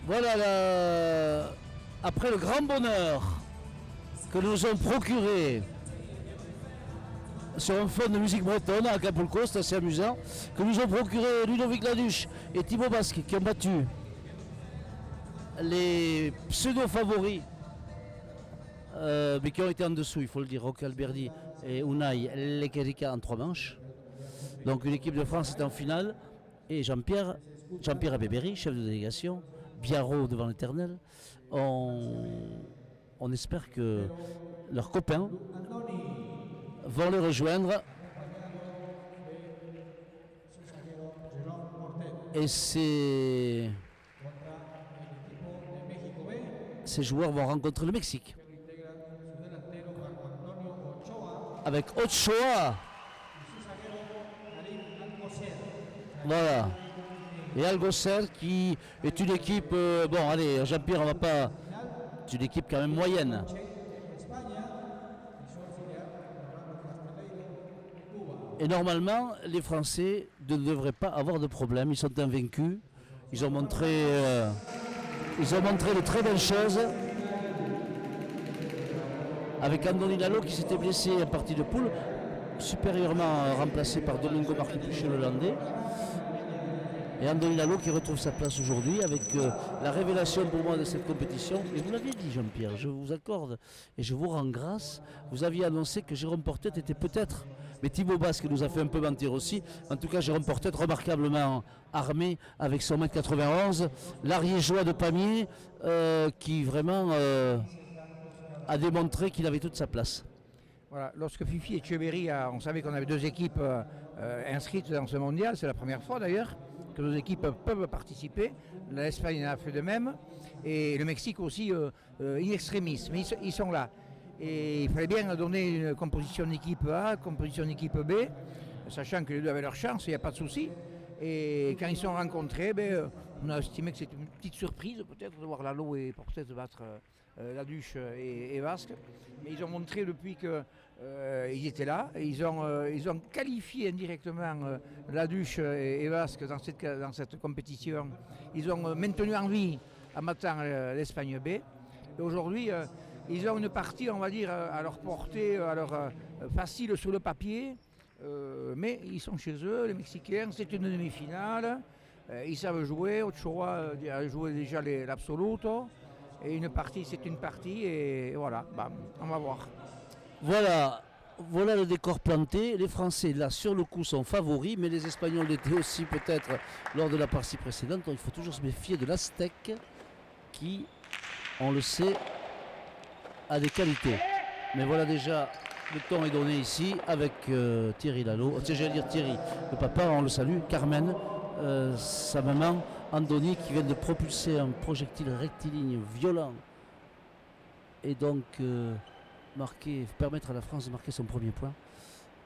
Voilà, après le grand bonheur que nous ont procuré sur un fond de musique bretonne à Acapulco, c'est assez amusant, que nous ont procuré Ludovic Laduche et Thibaut Basque qui ont battu les pseudo-favoris, mais qui ont été en dessous, il faut le dire, Roque Alberdi et Unai Lekerika en 3 manches. Donc une équipe de France est en finale et Jean-Pierre Abébéry, chef de délégation, Biarro devant l'Éternel, on espère que leurs copains vont les rejoindre et ces joueurs vont rencontrer le Mexique avec Ochoa, voilà, et Alcocer qui est une équipe, bon allez Jean-Pierre, on va pas, c'est une équipe quand même moyenne. Et normalement, les Français ne devraient pas avoir de problème. Ils sont invaincus. Ils ont montré de très belles choses. Avec Andoni Lalo qui s'était blessé en partie de poule, supérieurement remplacé par Domingo Marquipuche le Landais. Et Andoni Lalo qui retrouve sa place aujourd'hui avec la révélation pour moi de cette compétition. Et vous l'aviez dit Jean-Pierre, je vous accorde et je vous rends grâce. Vous aviez annoncé que Jérôme Portet était peut-être, mais Thibaut Basque nous a fait un peu mentir aussi. En tout cas Jérôme Portet remarquablement armé avec son 1m91. L'Ariégeois de Pamiers qui vraiment a démontré qu'il avait toute sa place. Voilà, lorsque Fifi et Echeverry, on savait qu'on avait 2 équipes inscrites dans ce mondial, c'est la première fois d'ailleurs que 2 équipes peuvent participer. L'Espagne a fait de même et le Mexique aussi in extremis, mais ils sont là. Et il fallait bien donner une composition d'équipe A, composition d'équipe B, sachant que les deux avaient leur chance, il n'y a pas de souci. Et quand ils sont rencontrés, on a estimé que c'était une petite surprise peut-être de voir Lalo et Portet battre Laduche et Basque. Mais ils ont montré depuis qu'ils étaient là. Et ils ont qualifié indirectement Laduche et Basque dans cette compétition. Ils ont maintenu en vie en battant l'Espagne B. Et aujourd'hui, ils ont une partie, on va dire, à leur portée, facile sur le papier. Mais ils sont chez eux, les Mexicains, c'est une demi-finale, ils savent jouer, Ochoa a joué déjà l'Absoluto, et une partie c'est une partie, et voilà, on va voir. Voilà le décor planté, les Français là sur le coup sont favoris, mais les Espagnols l'étaient aussi peut-être lors de la partie précédente, donc il faut toujours se méfier de l'Aztèque qui, on le sait, a des qualités. Mais voilà déjà... Le ton est donné ici avec Thierry Lalo. J'allais dire Thierry, le papa, on le salue. Carmen, sa maman, Andoni qui vient de propulser un projectile rectiligne violent et donc permettre à la France de marquer son premier point.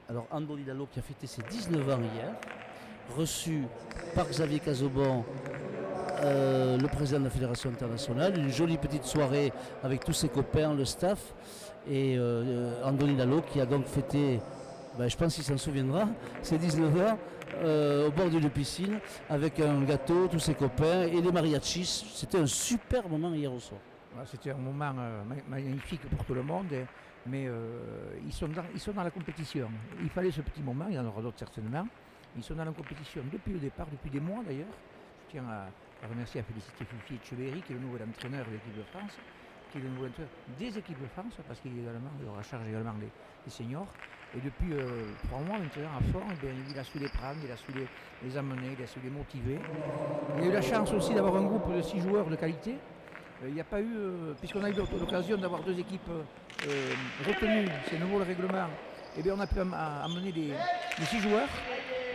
Alors Andoni Lalo qui a fêté ses 19 ans hier, reçu par Xavier Casaubon, le président de la Fédération internationale, une jolie petite soirée avec tous ses copains, le staff. Et Andoni Lalo qui a donc fêté, je pense qu'il s'en souviendra, ses 19 ans au bord d'une piscine avec un gâteau, tous ses copains et les mariachis. C'était un super moment hier au soir. C'était un moment magnifique pour tout le monde, mais ils sont dans la compétition. Il fallait ce petit moment, il y en aura d'autres certainement. Ils sont dans la compétition depuis le départ, depuis des mois d'ailleurs. Je tiens à remercier, à féliciter Fifi Echeverry qui est le nouvel entraîneur de l'équipe de France, qui est le nouvel entraîneur des équipes de France, parce qu'il aura charge également les seniors. Et depuis 3 mois maintenant, à fond, il a su les prendre, il a su les amener, il a su les motiver. Il a eu la chance aussi d'avoir un groupe de 6 joueurs de qualité. Il n'y a pas eu, puisqu'on a eu l'occasion d'avoir 2 équipes retenues, c'est nouveau le règlement, et on a pu amener les 6 joueurs.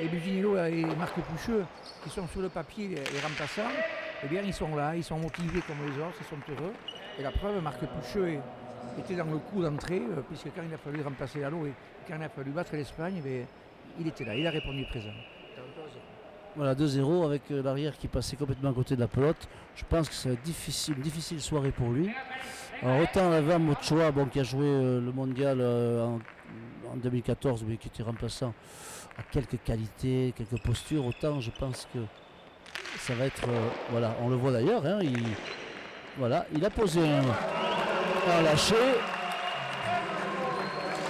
Et Buginello et Marc Pucheux, qui sont sur le papier les remplaçants, ils sont là, ils sont motivés comme les autres, ils sont heureux. Et la preuve, Marc Pucheux était dans le coup d'entrée, puisque quand il a fallu remplacer Lalo et quand il a fallu battre l'Espagne, il était là, il a répondu présent. Voilà, 2-0 avec l'arrière qui passait complètement à côté de la pelote. Je pense que c'est une difficile soirée pour lui. Alors, autant avant Ochoa, qui a joué le mondial en 2014, mais qui était remplaçant, a quelques qualités, quelques postures, autant je pense que ça va être, voilà, on le voit d'ailleurs, hein, voilà, il a posé un lâcher,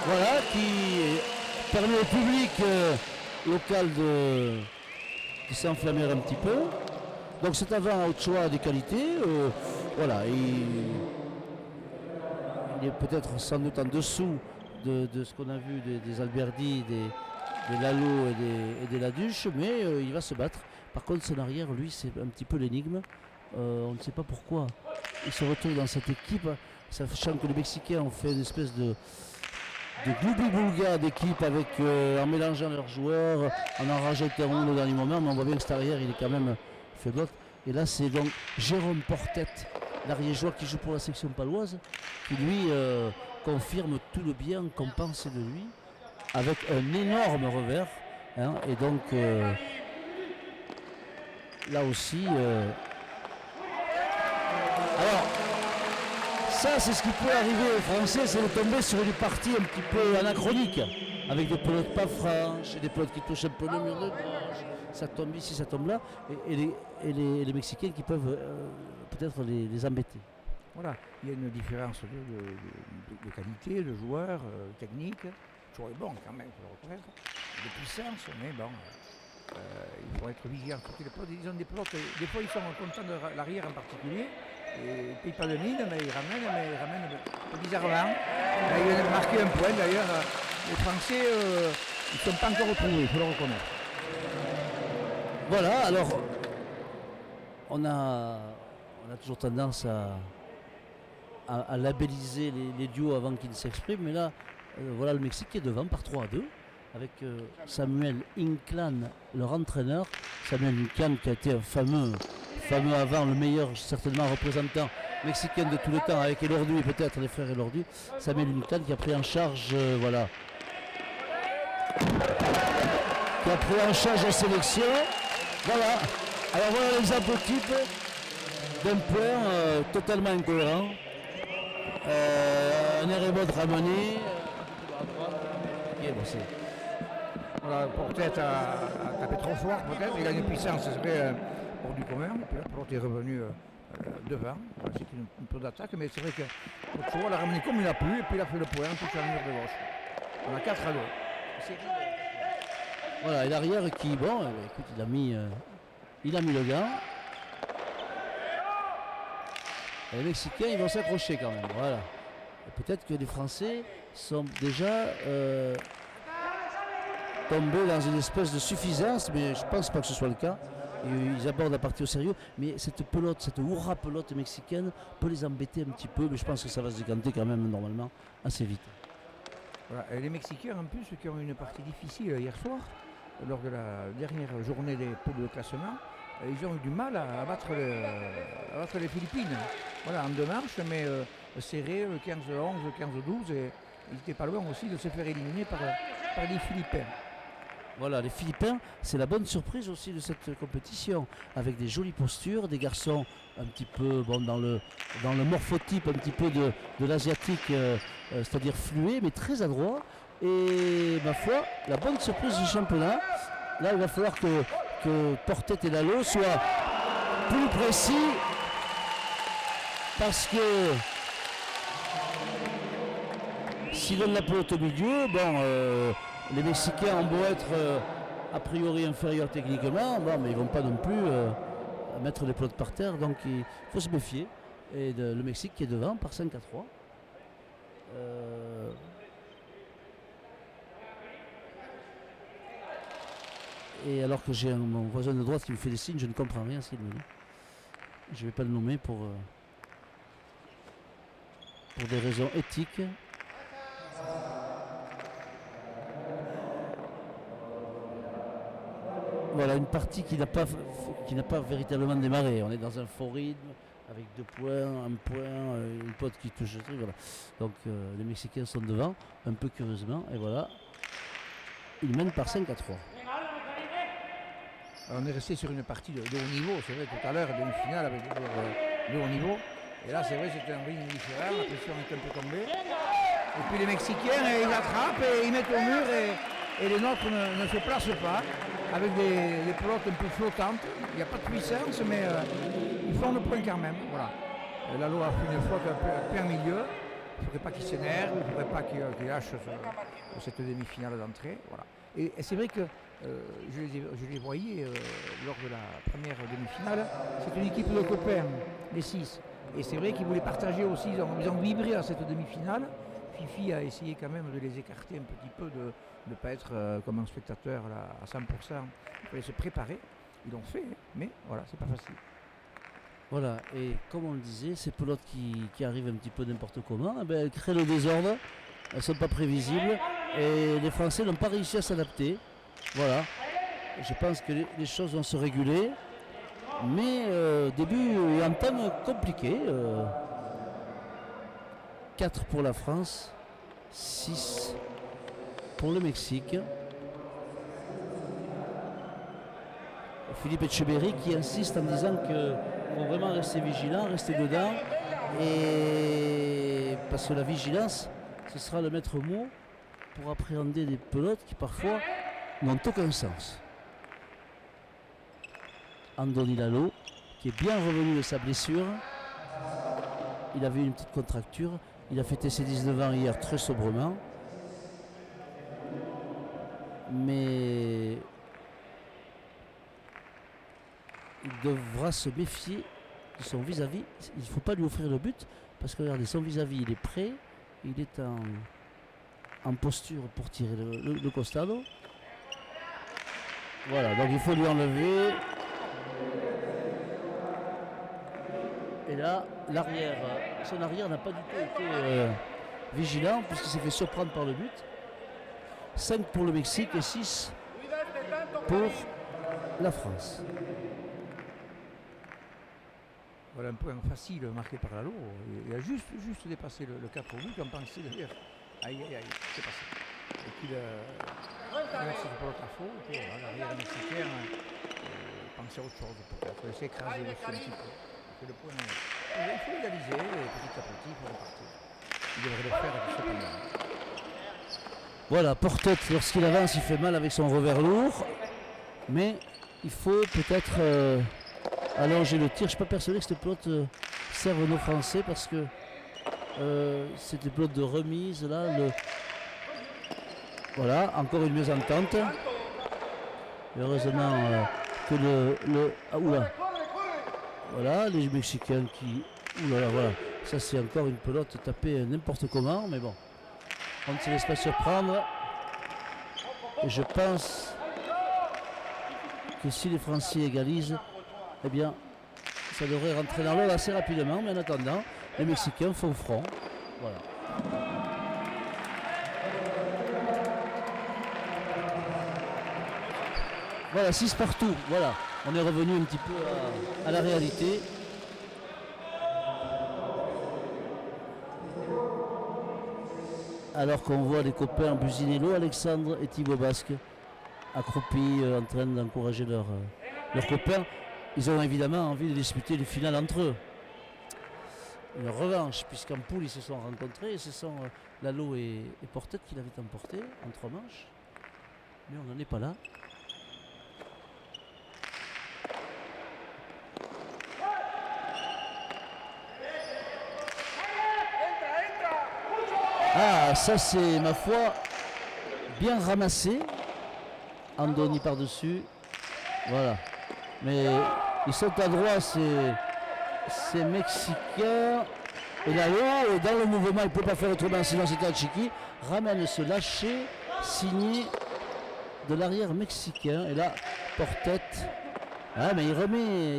voilà, qui permet au public local de s'enflammer un petit peu. Donc cet avant Ochoa a des qualités, voilà, il est peut-être sans doute en dessous de ce qu'on a vu des Alberdi, des Lalo et des Laduche, mais il va se battre. Par contre, son arrière, lui, c'est un petit peu l'énigme. On ne sait pas pourquoi il se retrouve dans cette équipe, sachant que les Mexicains ont fait une espèce de gloubi-boulga d'équipe avec en mélangeant leurs joueurs, en en rajoutant au dernier moment, mais on voit bien que cet arrière, il est quand même faible. Et là, c'est donc Jérôme Portet, l'arrière-joueur qui joue pour la section paloise, qui lui confirme tout le bien qu'on pense de lui, avec un énorme revers. Hein, et donc, là aussi... Alors, ça, c'est ce qui peut arriver aux Français, c'est de tomber sur une partie un petit peu anachronique, avec des pelotes pas franches, des pelotes qui touchent un peu le mur de gauche, ça tombe ici, ça tombe là, et les Mexicains qui peuvent peut-être les embêter. Voilà, il y a une différence de qualité, de joueurs, technique. Toujours est bon quand même, il faut le reconnaître, de puissance, mais bon, il faut être vigilant. Les pelotes, ils ont des pelotes, des fois ils sont contents de l'arrière en particulier. Et ils ne payent pas de mine, mais ils ramènent bizarrement. Là, il a marqué un point d'ailleurs. Les Français, ils ne sont pas encore retrouvés, il faut le reconnaître. Voilà, alors on a toujours tendance à labelliser les duos avant qu'ils s'expriment, mais là, voilà le Mexique qui est devant par 3-2, avec Samuel Inclán, leur entraîneur. Samuel Inclán qui a été un fameux avant, le meilleur certainement représentant mexicain de tous les temps, avec Elordu et peut-être les frères Elordu. Samuel Inclán qui a pris en charge, voilà, qui a pris en charge la sélection. Voilà, alors voilà l'exemple type d'un point totalement incohérent. Un Erebot ramené. Voilà, Portet a tapé trop fort peut-être, il a une puissance, ce serait hors du commun, et puis là Portet est revenu devant, voilà, c'est une peu d'attaque, mais c'est vrai que Ochoa l'a ramené comme il a pu, et puis il a fait le point, tout sur le mur de gauche. On a 4-2. Voilà, et l'arrière qui, bon, écoute, il a mis le gant. Et les Mexicains, ils vont s'accrocher quand même, voilà. Et peut-être que les Français sont déjà tombés dans une espèce de suffisance, mais je pense pas que ce soit le cas. Et ils abordent la partie au sérieux, mais cette pelote, cette hurrah pelote mexicaine peut les embêter un petit peu, mais je pense que ça va se décanter quand même normalement assez vite. Voilà. Et les Mexicains en plus qui ont eu une partie difficile hier soir, lors de la dernière journée des poules de classement, ils ont eu du mal à battre les Philippines. Voilà, en 2 manches, mais serré, 15-11, 15-12, et ils n'étaient pas loin aussi de se faire éliminer par les Philippins. Voilà, les Philippins, c'est la bonne surprise aussi de cette compétition, avec des jolies postures, des garçons un petit peu bon, dans le morphotype un petit peu de l'asiatique, c'est-à-dire fluet, mais très adroit. Et ma foi, la bonne surprise du championnat, là il va falloir que Portet et Lalo soient plus précis, parce que s'ils donnent la pelote au milieu, bon, les Mexicains ont beau être a priori inférieurs techniquement, bon, mais ils ne vont pas non plus mettre les pelotes par terre, donc il faut se méfier. Et le Mexique qui est devant par 5-3. Et alors que j'ai mon voisin de droite qui me fait des signes, je ne comprends rien s'il me dit. Je ne vais pas le nommer pour des raisons éthiques. Voilà, une partie qui n'a pas véritablement démarré. On est dans un fort rythme, avec 2 points, 1 point, une pote qui touche le truc. Voilà. Donc les Mexicains sont devant, un peu curieusement, et voilà. Ils mènent par 5-3. On est resté sur une partie de haut niveau, c'est vrai, tout à l'heure, d'une finale avec de haut niveau. Et là, c'est vrai, c'était un rythme différent, la pression est un peu tombée. Et puis les Mexicains, ils attrapent et ils mettent au mur et les nôtres ne se placent pas. avec des pelotes un peu flottantes. Il n'y a pas de puissance, mais ils font le point quand même. Voilà. Lalo a fait une faute en plein milieu. Il ne faudrait pas qu'il s'énerve, il ne faudrait pas qu'il lâche cette demi-finale d'entrée. Voilà. Et c'est vrai que je les voyais lors de la première demi-finale. C'est une équipe de copains, les 6. Et c'est vrai qu'ils voulaient partager aussi, ils ont vibré à cette demi-finale. Fifi a essayé quand même de les écarter un petit peu, de ne pas être comme un spectateur là, à 100%. Il fallait se préparer. Ils l'ont fait, mais voilà, c'est pas facile. Voilà, et comme on le disait, ces pelotes qui arrivent un petit peu n'importe comment, eh ben, elles créent le désordre, elles ne sont pas prévisibles, et les Français n'ont pas réussi à s'adapter. Voilà, je pense que les choses vont se réguler, mais début et entame compliqué. 4 pour la France, 6 pour le Mexique. Philippe Etcheverry qui insiste en disant qu'il faut vraiment rester vigilant, rester dedans. Et parce que la vigilance, ce sera le maître mot pour appréhender des pelotes qui parfois n'ont aucun sens. Andoni Lalo, qui est bien revenu de sa blessure. Il avait une petite contracture. Il a fêté ses 19 ans hier très sobrement. Mais il devra se méfier de son vis-à-vis. Il ne faut pas lui offrir le but parce que regardez, son vis-à-vis il est prêt, il est en posture pour tirer le costado. Voilà, donc il faut lui enlever. Et là, l'arrière, son arrière n'a pas du tout été vigilant puisqu'il s'est fait surprendre par le but. 5 pour le Mexique et 6 pour la France. Voilà un point facile marqué par Lalo. Il a juste dépassé le 4 au bout, comme pensait d'ailleurs. Aïe, c'est passé. Et puis c'est pour l'autre faux. Et puis voilà, l'arrière mexicain pensait à autre chose peut-être. Il s'est écrasé dessus un petit peu. Le point, il faut égaliser et petit à petit il faut repartir. Il devrait le faire cependant. Voilà, Portet, lorsqu'il avance, il fait mal avec son revers lourd. Mais il faut peut-être allonger le tir. Je ne suis pas persuadé que cette pelote serve nos Français parce que c'est des pelotes de remise. Là, voilà, encore une mésentente. Et heureusement que oula. Voilà, les Mexicains qui... Oulala, voilà. Ça, c'est encore une pelote tapée n'importe comment, mais bon. On ne se laisse pas surprendre. Et je pense que si les Français égalisent, eh bien, ça devrait rentrer dans l'ordre assez rapidement. Mais en attendant, les Mexicains font front. Voilà. Voilà, 6 partout. Voilà. On est revenu un petit peu à la réalité. Alors qu'on voit les copains Businello, Alexandre et Thibaut Basque accroupis en train d'encourager leurs copains. Ils ont évidemment envie de disputer les finales entre eux. Une revanche, puisqu'en poule ils se sont rencontrés et ce sont Lalo et Portet qui l'avaient emporté en 3 manches. Mais on n'en est pas là. Ah, ça c'est, ma foi, bien ramassé. Andoni par-dessus. Voilà. Mais ils sont à droite, ces Mexicains. Et là-haut, dans le mouvement, il ne peut pas faire autrement, sinon c'était Achiki. Ramène ce lâcher signé de l'arrière mexicain. Et là, Portet. Ah, mais il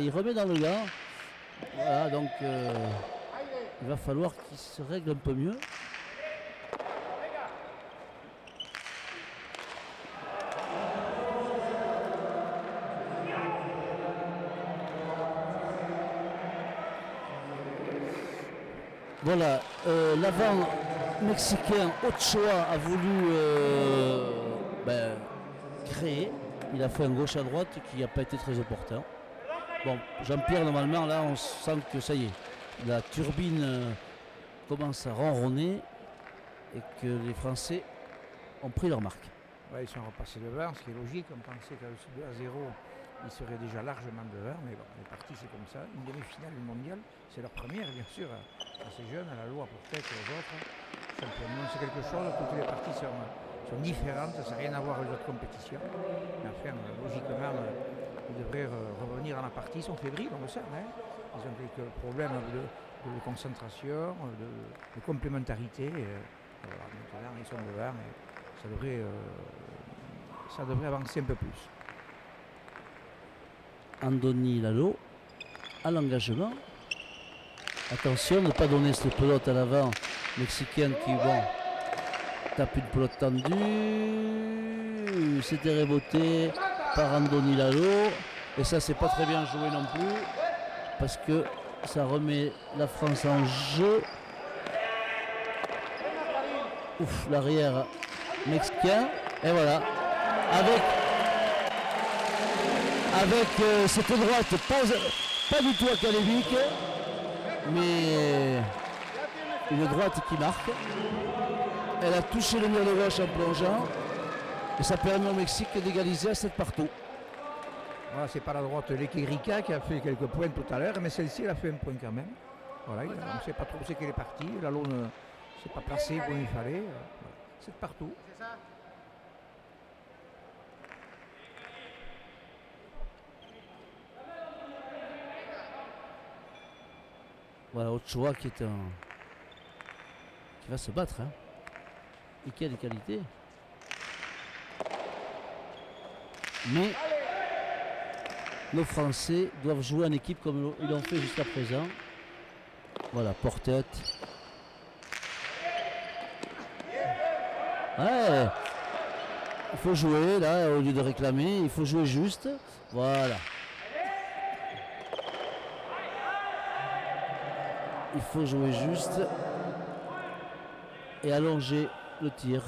remet dans le gant. Voilà, donc il va falloir qu'il se règle un peu mieux. Voilà, l'avant mexicain Ochoa a voulu créer. Il a fait un gauche à droite qui n'a pas été très opportun. Bon, Jean-Pierre, normalement, là, on sent que ça y est, la turbine commence à ronronner et que les Français ont pris leur marque. Ouais, ils sont repassés devant, ce qui est logique. On pensait qu'avec ce 2-0, ils seraient déjà largement devant. Mais bon, les parties, c'est comme ça. Une demi-finale du mondial, c'est leur première, bien sûr. À ces jeunes, à la loi pour tête et aux autres. Simplement, c'est quelque chose. Toutes les parties sont différentes. Ça n'a rien à voir avec les autres compétitions. Mais enfin, logiquement, ils devraient revenir à la partie. Ils sont fébriles, on le sait. Hein. Ils ont quelques problèmes de concentration, de complémentarité. Voilà, maintenant, ils sont devant. Et ça devrait avancer un peu plus. Andoni Lalo à l'engagement. Attention de ne pas donner cette pelote à l'avant. Mexicain qui tape une pelote tendue. C'était reboté par Andoni Lalo. Et ça, c'est pas très bien joué non plus. Parce que ça remet la France en jeu. Ouf, l'arrière mexicain. Et voilà. Avec cette droite pas du tout académique, mais une droite qui marque. Elle a touché le mur de gauche en plongeant. Et ça permet au Mexique d'égaliser à 7 partout. Voilà, c'est pas la droite Lequerica qui a fait quelques points tout à l'heure, mais celle-ci elle a fait un point quand même. Voilà, on ne sait pas trop où c'est qu'elle est partie. Lalo ne s'est pas placé comme il fallait. Voilà. 7 partout. Voilà, Ochoa qui va se battre. Hein. Et qui a des qualités. Mais nos Français doivent jouer en équipe comme ils l'ont fait jusqu'à présent. Voilà, porte-tête. Ouais, il faut jouer là, au lieu de réclamer, il faut jouer juste. Voilà. Il faut jouer juste et allonger le tir.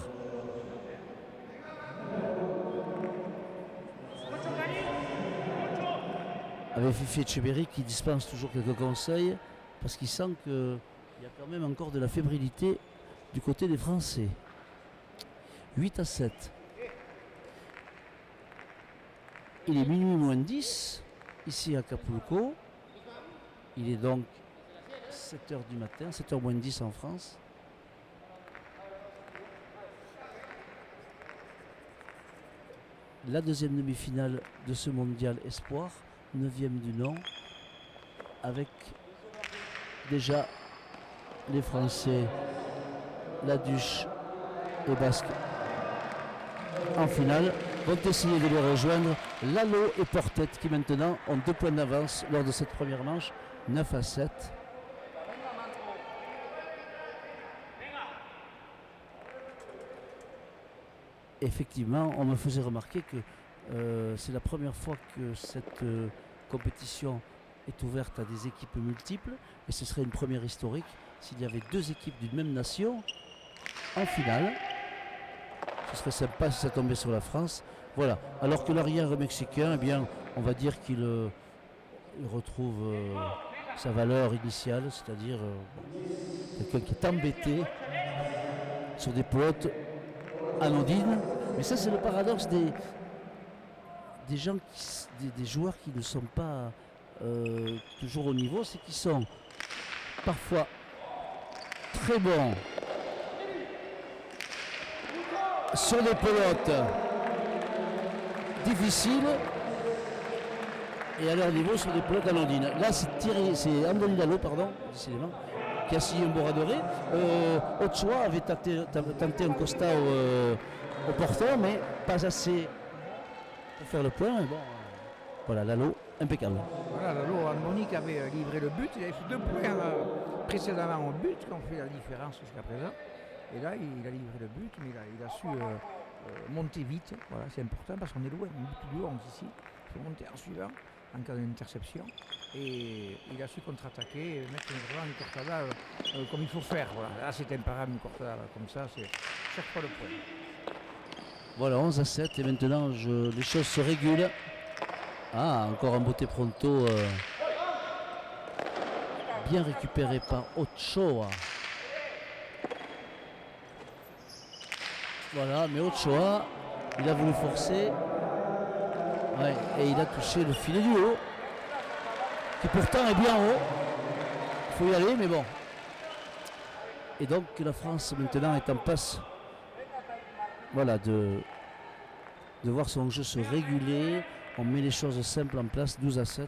Avec Fifi Etcheberry qui dispense toujours quelques conseils parce qu'il sent qu'il y a quand même encore de la fébrilité du côté des Français. 8-7. Il est minuit moins 10 ici à Acapulco. Il est donc 7h du matin, 7h moins 10 en France. La deuxième demi-finale de ce mondial espoir, 9e du nom, avec déjà les Français, Laduche et Basque en finale, vont essayer de les rejoindre. Lalo et Portet qui maintenant ont 2 points d'avance lors de cette première manche, 9-7. Effectivement, on me faisait remarquer que c'est la première fois que cette compétition est ouverte à des équipes multiples et ce serait une première historique s'il y avait 2 équipes d'une même nation en finale. Ce serait sympa si ça tombait sur la France. Voilà. Alors que l'arrière mexicain, eh bien, on va dire qu'il retrouve sa valeur initiale, c'est-à-dire quelqu'un qui est embêté sur des pelotes anodines. Mais ça, c'est le paradoxe des gens, des joueurs qui ne sont pas toujours au niveau, c'est qu'ils sont parfois très bons sur des pelotes difficiles et à leur niveau sur des pelotes anodines. Là, c'est Andoni Lalo, décidément, qui a signé un bord adoré. Ochoa avait tenté un constat au porteur, mais pas assez pour faire le point. Bon, voilà, Lalo, impeccable. Voilà, Lalo, Andoni qui avait livré le but, il avait fait 2 points précédemment au but, qui ont fait la différence jusqu'à présent. Et là, il a livré le but, mais il a su monter vite. Voilà, c'est important parce qu'on est loin, on est plus loin ici. Il faut monter en suivant en cas d'interception. Et il a su contre-attaquer et mettre vraiment une cortada comme il faut faire. Voilà. Là, c'est imparable, une cortada comme ça, c'est chaque fois le point. Voilà, 11-7 et maintenant les choses se régulent. Ah, encore un beauté pronto bien récupéré par Ochoa. Voilà, mais Ochoa Il a voulu forcer. Ouais, et il a touché le filet du haut. Qui pourtant est bien haut. Il faut y aller, mais bon. Et donc la France maintenant est en passe, voilà, de voir son jeu se réguler. On met les choses simples en place, 12-7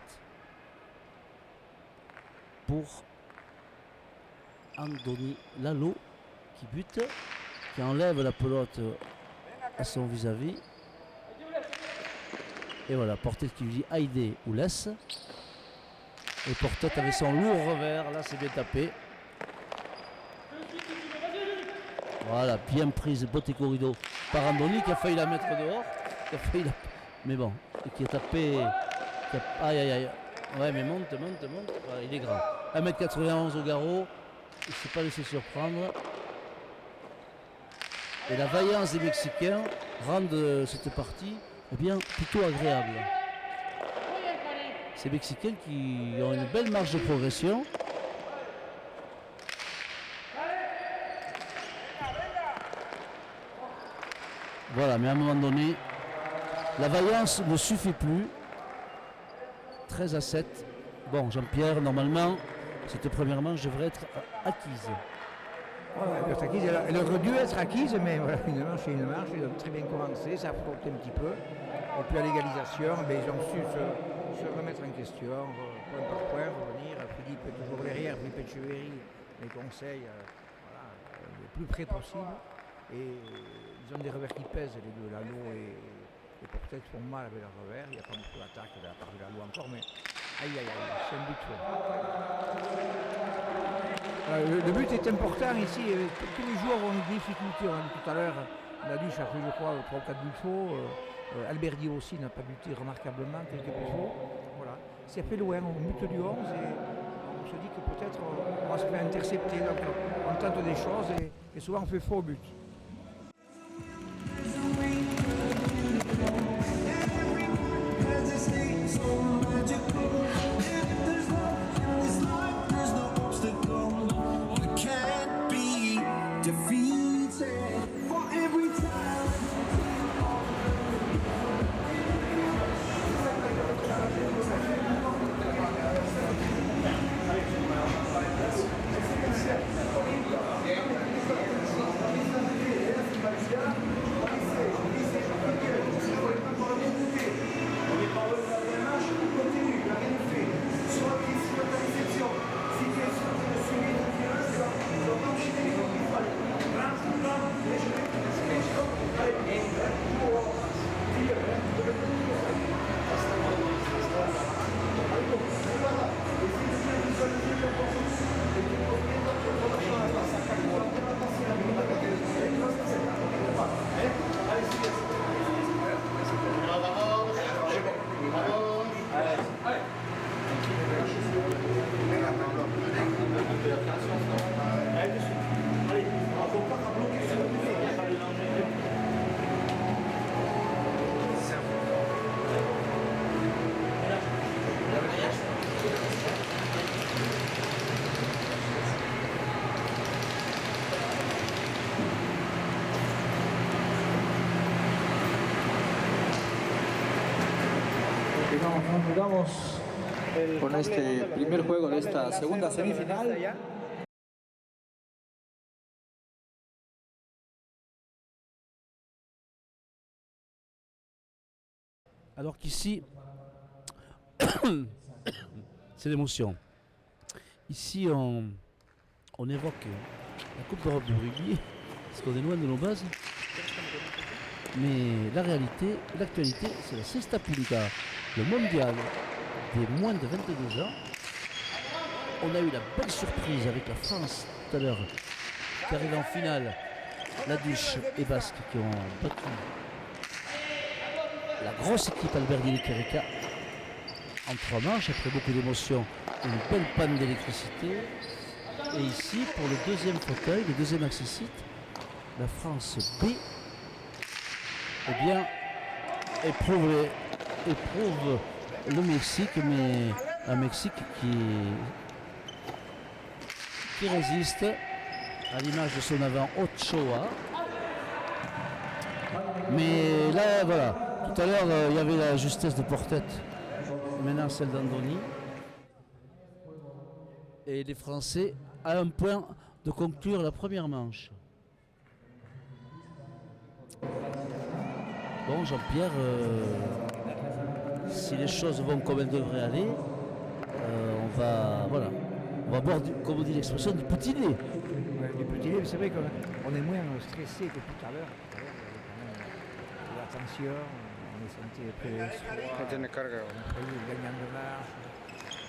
pour Andoni Lalo qui bute, qui enlève la pelote à son vis-à-vis. Et voilà, Portet qui lui dit Haïdé ou laisse. Et Portet avec son lourd revers, là c'est bien tapé. Voilà, bien prise, Botte Corrido par Andoni qui a failli la mettre dehors. Mais bon, et qui a tapé. Aïe aïe aïe. Ouais, mais monte. Voilà, il est grand. 1m91 au garrot. Il ne s'est pas laissé surprendre. Et la vaillance des Mexicains rendent cette partie bien plutôt agréable. Ces Mexicains qui ont une belle marge de progression. Voilà, mais à un moment donné, la vaillance ne suffit plus. 13-7. Bon, Jean-Pierre, normalement, cette première manche devrait être acquise. Elle aurait dû être acquise, mais voilà, une manche est une marche. Ils ont très bien commencé, ça a frotté un petit peu. Et puis à l'égalisation, ils ont su se remettre en question, point par point, revenir. Philippe est toujours derrière, Philippe Etcheverry les conseille le plus près possible. Et ils ont des revers qui pèsent, les deux, Lalo et Portet font mal avec leurs revers. Il n'y a pas beaucoup d'attaque de la part de Lalo encore, mais aïe, c'est un but fort. Le but est important ici. Tous les joueurs ont des difficultés. On a dit tout à l'heure, Laduche a fait, je crois, 3 ou 4 buts faux. Alberdi aussi n'a pas buté remarquablement, quelques buts faux. Voilà. C'est fait loin, on bute du 11 et on se dit que peut-être on va se faire intercepter. Donc on tente des choses et souvent on fait faux but. Jugamos con este primer juego de esta segunda semifinal. Alors qu'ici, c'est l'émotion. Ici, on évoque la Coupe d'Europe de rugby, parce qu'on est loin de nos bases. Mais la réalité, l'actualité, c'est la Sexta Punta, le mondial des moins de 22 ans. On a eu la belle surprise avec la France tout à l'heure, qui arrive en finale. Laduche et Basque qui ont battu la grosse équipe Alberdi et Querica en 3 manches, après beaucoup d'émotions, une belle panne d'électricité. Et ici, pour le deuxième fauteuil, le deuxième accessite, la France B, eh bien, éprouve le Mexique, mais un Mexique qui résiste à l'image de son avant Ochoa. Mais là, voilà, tout à l'heure, il y avait la justesse de Portet, maintenant celle d'Andoni. Et les Français à un point de conclure la première manche. Bon, Jean-Pierre, si les choses vont comme elles devraient aller, on va boire, comme on dit l'expression, du petit lait. Ouais, du petit lait, c'est vrai qu'on est moins stressé que tout à l'heure. Il y avait quand même de l'attention, on est senti près de tiene carga. le gagnant de marche,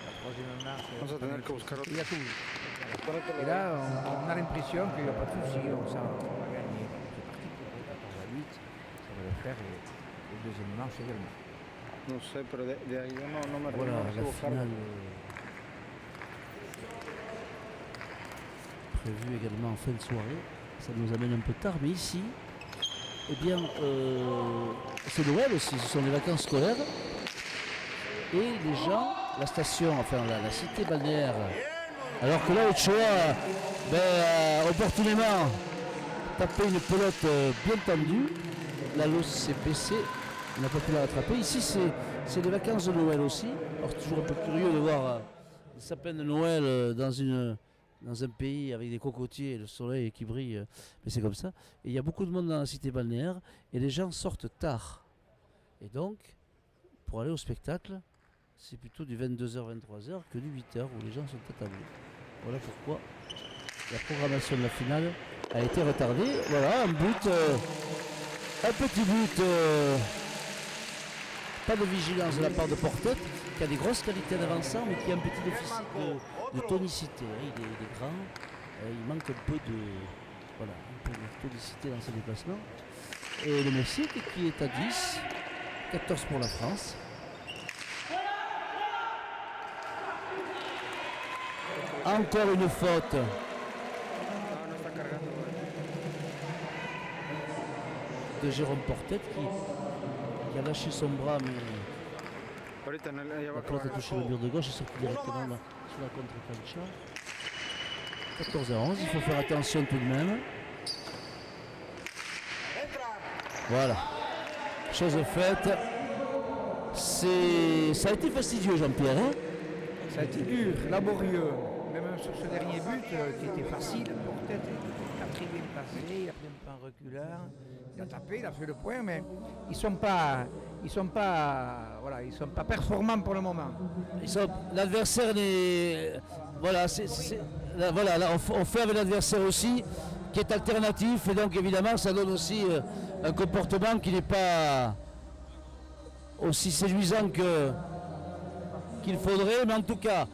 la troisième marche. Vamos a tener que buscar Il otro. y a tout. Et là, on a l'impression qu'il n'y a pas de souci, on va gagner. C'est parti pour 14 à 8, ça va le faire et le deuxième manche également. No sé, pero de ahí yo no me Voilà, recuerdo si la hubo carga. finale prévue également en fin de soirée. Ça nous amène un peu tard, mais ici, eh bien, c'est Noël aussi, ce sont les vacances scolaires. Et les gens, la station, enfin la cité balnéaire, alors que là, Ochoa, opportunément, tapé une pelote bien tendue. La Losse s'est baissée, on n'a pas pu la rattraper. Ici, c'est les vacances de Noël aussi. Alors, c'est toujours un peu curieux de voir des sapins de Noël dans un pays avec des cocotiers et le soleil qui brille, mais c'est comme ça. Et il y a beaucoup de monde dans la cité balnéaire et les gens sortent tard. Et donc, pour aller au spectacle, c'est plutôt du 22h-23h que du 8h où les gens sont attablés. Voilà pourquoi la programmation de la finale a été retardée. Voilà, un petit but, pas de vigilance de la part de Portet, qui a des grosses qualités en avançant, mais qui a un petit déficit de tonicité. Il est grand, il manque un peu de tonicité dans ses déplacements. Et le Mexique qui est à 10, 14 pour la France. Encore une faute. No está cargando. De Jérôme Portet qui a lâché son bras, mais Ahorita ya va la a pelote a acabar. touché le mur de gauche et sorti directement sur la contre-cancha. 14 à 11, il faut faire attention tout de même. Voilà, chose faite. Ça a été fastidieux, Jean-Pierre. Hein, Ça a été dur, laborieux, même sur ce dernier but qui était facile. Portet a très bien passé, il a pris un peu en reculant, il a tapé, il a fait le point, mais ils sont pas performants pour le moment. l'adversaire n'est. Voilà, là, on fait avec l'adversaire aussi, qui est alternatif, et donc évidemment ça donne aussi un comportement qui n'est pas aussi séduisant qu'il faudrait, mais en tout cas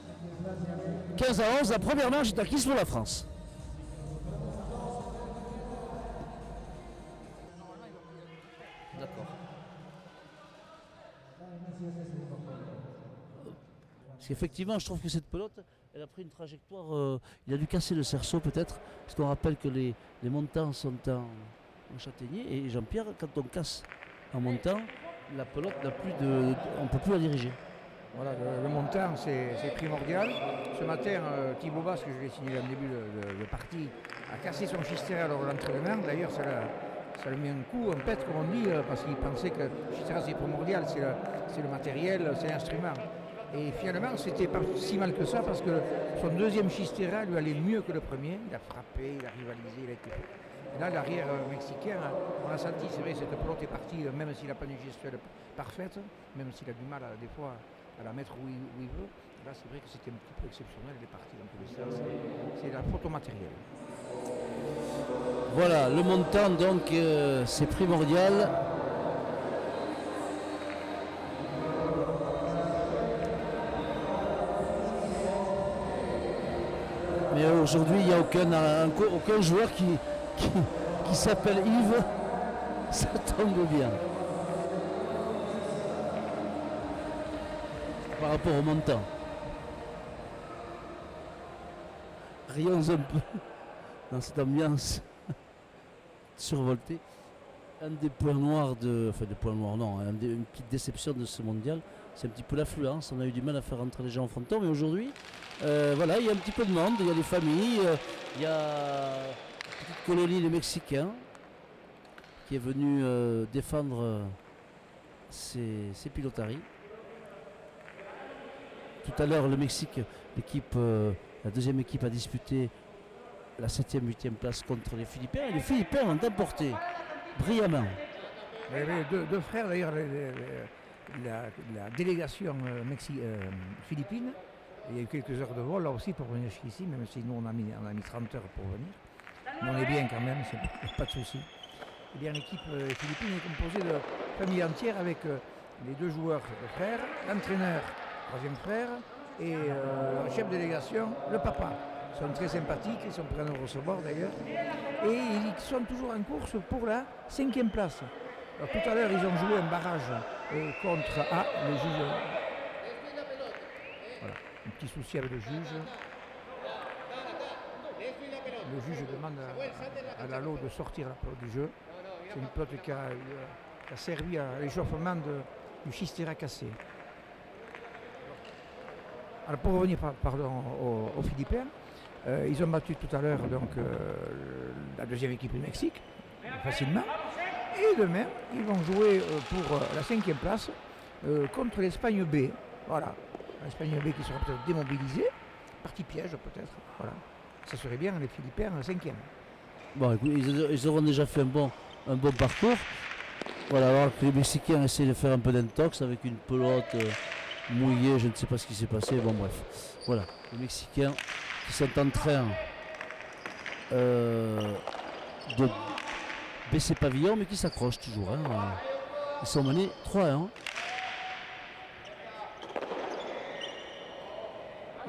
15 à 11, la première manche est acquise pour la France. D'accord. Parce qu'effectivement, je trouve que cette pelote, elle a pris une trajectoire. Il a dû casser le cerceau peut-être. Parce qu'on rappelle que les montants sont en châtaignier. Et Jean-Pierre, quand on casse en montant, la pelote n'a plus de. On ne peut plus la diriger. Voilà, le montant, c'est primordial. Ce matin, Thibaut Basse, que je l'ai signé au début de partie, a cassé son schistera lors de l'entraînement. D'ailleurs, ça lui met un coup, un pet, comme on dit, parce qu'il pensait que le schistera, c'est primordial, c'est le matériel, c'est l'instrument. Et finalement, c'était pas si mal que ça, parce que son deuxième schistera lui allait mieux que le premier. Il a frappé, il a rivalisé, il a été... Et là, l'arrière mexicain, on a senti, c'est vrai, cette pelote est partie, même s'il n'a pas une gestuelle parfaite, même s'il a du mal, des fois, à la mettre où il veut. Là, c'est vrai que c'était un petit peu exceptionnel, il est parti dans tous les sens. C'est la faute au matériel. Voilà, le montant, donc, c'est primordial. Mais aujourd'hui, il n'y a aucun joueur qui s'appelle Yves. Ça tombe bien. Par rapport au montant. Rions un peu dans cette ambiance survoltée. Un des points noirs une petite déception de ce mondial, c'est un petit peu l'affluence. On a eu du mal à faire rentrer les gens en fronton, mais aujourd'hui, voilà, il y a un petit peu de monde, il y a des familles, il y a une petite colonie de Mexicains qui est venu défendre ses pilotaries. Tout à l'heure, le Mexique, la deuxième équipe a disputé la 7e, 8e place contre les Philippins. Et les Philippins ont emporté brillamment. Il y avait deux frères d'ailleurs, la délégation philippine. Il y a eu quelques heures de vol là aussi pour venir jusqu'ici, même si nous on a mis 30 heures pour venir. Mais on est bien quand même, pas de souci. Eh bien, l'équipe philippine est composée de famille entière avec les 2 joueurs, le frère, l'entraîneur, troisième frère, et le chef de délégation, le papa. Ils sont très sympathiques, ils sont prêts à nous recevoir d'ailleurs. Et ils sont toujours en course pour la 5e place. Alors, tout à l'heure, ils ont joué un barrage contre le juge. Voilà, un petit souci avec le juge. Le juge demande à Lalo de sortir la pelote du jeu. C'est une pelote qui a servi à l'échauffement du schistera cassé. Alors pour revenir aux Philippins, ils ont battu tout à l'heure la deuxième équipe du Mexique, facilement. Et demain, ils vont jouer pour la 5e place contre l'Espagne B. Voilà, l'Espagne B qui sera peut-être démobilisée, partie piège peut-être. Voilà. Ça serait bien les Philippins en 5e. Bon, écoute, ils auront déjà fait un bon parcours. Voilà, alors que les Mexicains essaient de faire un peu d'intox avec une pelote mouillée, je ne sais pas ce qui s'est passé. Bon, bref. Voilà, les Mexicains qui sont en train de baisser pavillon, mais qui s'accrochent toujours. Hein. Ils sont menés 3-1.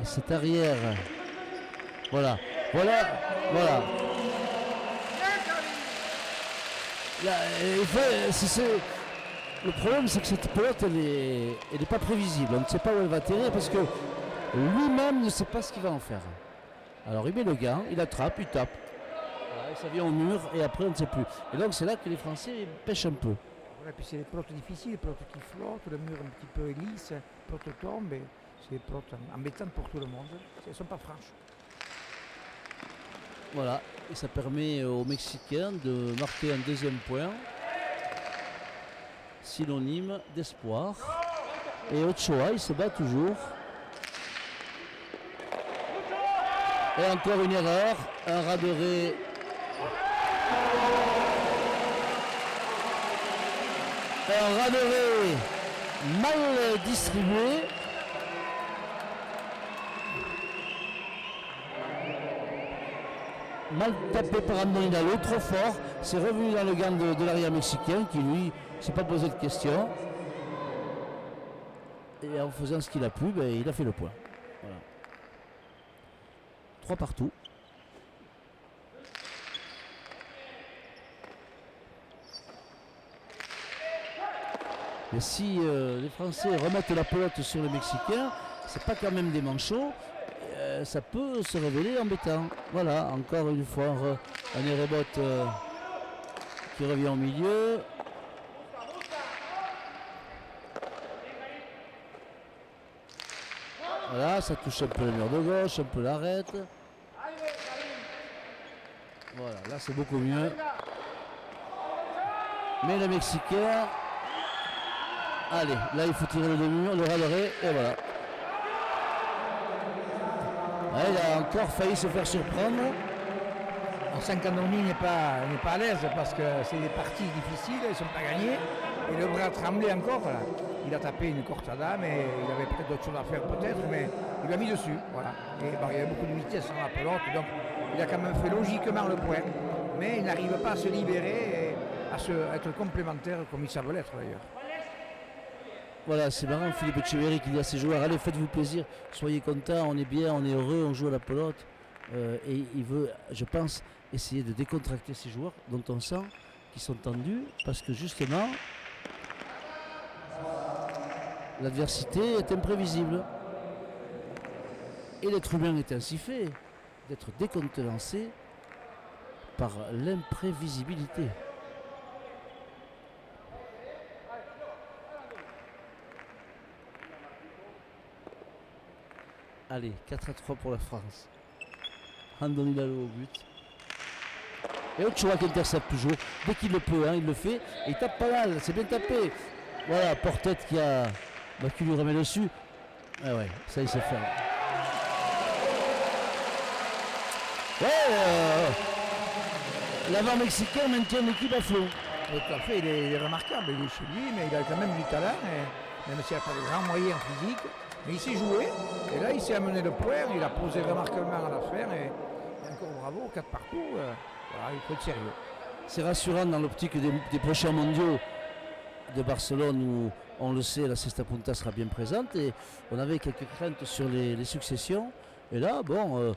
Et cette arrière. Voilà. Là, le problème, c'est que cette pelote, elle n'est pas prévisible. On ne sait pas où elle va atterrir parce que lui-même ne sait pas ce qu'il va en faire. Alors il met le gant, il attrape, il tape. Voilà, et ça vient au mur et après on ne sait plus. Et donc c'est là que les Français pêchent un peu. Voilà, puis c'est des pelotes difficiles, des pelotes qui flottent, le mur un petit peu lisse, les pelotes tombent. C'est des pelotes embêtantes pour tout le monde. Elles ne sont pas franches. Voilà, et ça permet aux Mexicains de marquer un 2e point, synonyme d'espoir. Et Ochoa, il se bat toujours. Et encore une erreur, un Raderet. Un Raderet mal distribué. Mal tapé par Andoni Lalo, trop fort, c'est revenu dans le gant de l'arrière mexicain qui lui ne s'est pas posé de questions. Et en faisant ce qu'il a pu, il a fait le point. Voilà. 3 partout. Mais si les Français remettent la pelote sur les Mexicains, c'est pas quand même des manchots. Ça peut se révéler embêtant. Voilà, encore une fois, un Erebot qui revient au milieu. Voilà, ça touche un peu le mur de gauche, un peu l'arrête. Voilà, là c'est beaucoup mieux. Mais le Mexicain, allez, là il faut tirer le demi-mur, le Raderet, et voilà. Ouais, il a encore failli se faire surprendre. Alors Sancandoni n'est pas à l'aise parce que c'est des parties difficiles, elles ne sont pas gagnées. Et le bras tremblait encore. Là. Il a tapé une cortada, mais il avait peut-être d'autres choses à faire peut-être, mais il l'a mis dessus. Voilà. Et bon, il y avait beaucoup de vitesse dans la pelote, donc il a quand même fait logiquement le point. Mais il n'arrive pas à se libérer et à être complémentaire comme ils savent l'être d'ailleurs. Voilà, c'est marrant, Philippe Etcheverry qui dit à ses joueurs, allez, faites-vous plaisir, soyez contents, on est bien, on est heureux, on joue à la pelote. Et il veut, je pense, essayer de décontracter ces joueurs dont on sent qu'ils sont tendus parce que justement, l'adversité est imprévisible. Et l'être humain est ainsi fait, d'être décontenancé par l'imprévisibilité. Allez, 4-3 pour la France. Andoni Lalo au but. Et Ochoa qui intercepte toujours. Dès qu'il le peut, hein, il le fait. Et il tape pas mal, c'est bien tapé. Voilà, Portet qui lui remet dessus. Ah ouais, ça il sait faire. Ouais, l'avant mexicain maintient l'équipe à flot. Tout à fait, il est remarquable, il est chez lui, mais il a quand même du talent, et même s'il n'a pas de grands moyens physiques, mais il sait jouer, et là il s'est amené le point, il a posé remarquablement à l'affaire, et encore bravo, 4 partout, voilà, il faut être sérieux. C'est rassurant dans l'optique des prochains mondiaux de Barcelone où, on le sait, la Cesta Punta sera bien présente, et on avait quelques craintes sur les successions, et là, bon,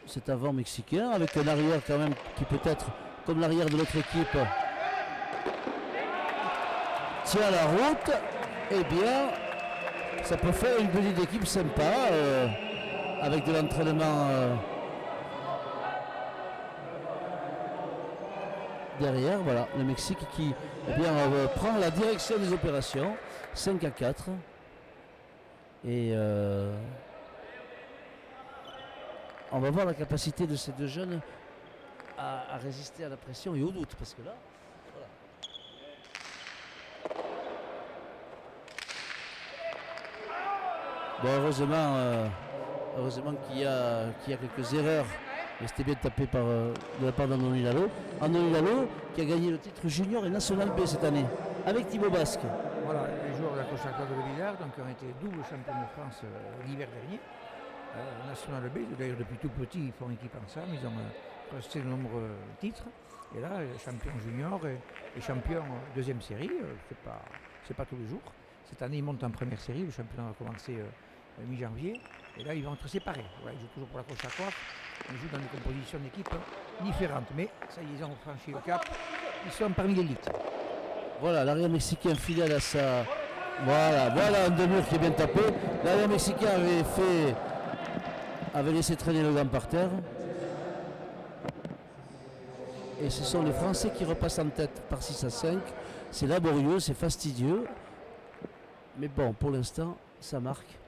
cet avant mexicain, avec un arrière quand même qui peut-être, comme l'arrière de l'autre équipe, tient la route, eh bien, ça peut faire une petite équipe sympa, avec de l'entraînement derrière. Voilà, le Mexique qui prend la direction des opérations, 5-4. Et on va voir la capacité de ces deux jeunes à résister à la pression et au doute, parce que là, voilà. Bon, heureusement qu'il y a quelques erreurs, mais c'était bien tapé de la part d'Andoni Lalo. Andoni Lalo qui a gagné le titre junior et national B cette année avec Thibaut Basque. Voilà, les joueurs de la Cochaca de Villard, donc ont été double champion de France l'hiver dernier. National B, d'ailleurs depuis tout petit ils font équipe ensemble, ils ont resté de nombreux titres. Et là, champion junior et champion deuxième série, c'est pas tous les jours. Cette année ils montent en première série, le championnat va commencer mi-janvier. Et là ils vont être séparés. Voilà, ils jouent toujours pour la Cochaca, ils jouent dans des compositions d'équipe différentes. Mais ça y est, ils ont franchi le cap, ils sont parmi l'élite. Voilà, l'arrière mexicain fidèle à sa... Voilà un demi-mur qui est bien tapé. L'arrière mexicain avait laissé traîner le gant par terre. Et ce sont les Français qui repassent en tête par 6-5. C'est laborieux, c'est fastidieux. Mais bon, pour l'instant, ça marque.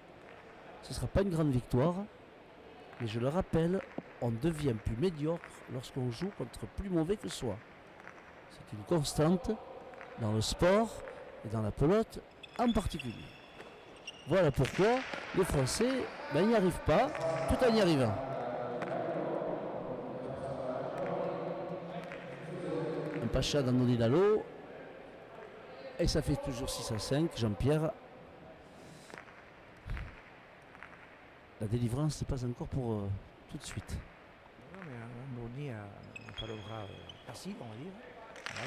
Ce ne sera pas une grande victoire. Mais je le rappelle, on devient plus médiocre lorsqu'on joue contre plus mauvais que soi. C'est une constante dans le sport et dans la pelote en particulier. Voilà pourquoi les Français n'y arrivent pas tout en y arrivant. Un Pacha d'Andoni Lalo. Et ça fait toujours 6-5. Jean-Pierre. La délivrance n'est pas encore pour tout de suite. Non, mais Andoni a pas le bras facile, on va dire. Là,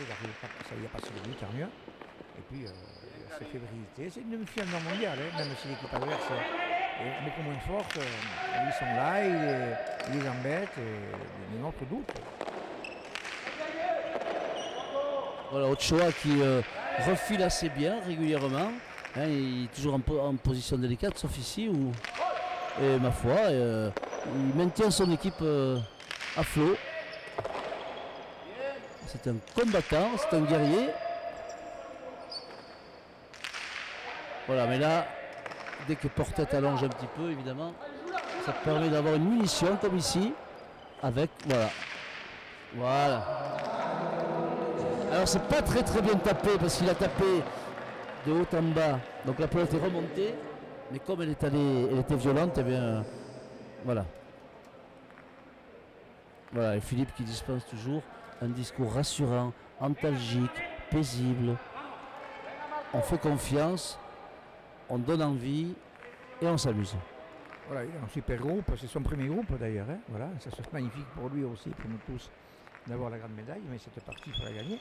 ça y a passé de lui, tant mieux. Et puis, ses fébrilités, c'est une demi-finale mondiale, hein, même si l'équipe adverse est beaucoup moins forte. Ils sont là, ils les embêtent, et notre doute. Voilà, Ochoa qui refile assez bien régulièrement. Hein, il est toujours en position délicate, sauf ici où, et ma foi, il maintient son équipe à flot. C'est un combattant, c'est un guerrier. Voilà, mais là, dès que Portet allonge un petit peu, évidemment, ça permet d'avoir une munition comme ici, avec, voilà. Alors c'est pas très bien tapé, parce qu'il a tapé de haut en bas, donc la pelote est remontée, mais comme elle était violente, eh bien, voilà. Voilà, et Philippe qui dispense toujours un discours rassurant, antalgique, paisible. On fait confiance, on donne envie et on s'amuse. Voilà, il est un super groupe, c'est son premier groupe d'ailleurs. Hein, voilà, ça serait magnifique pour lui aussi, pour nous tous, d'avoir la grande médaille, mais cette partie, il faut la gagner.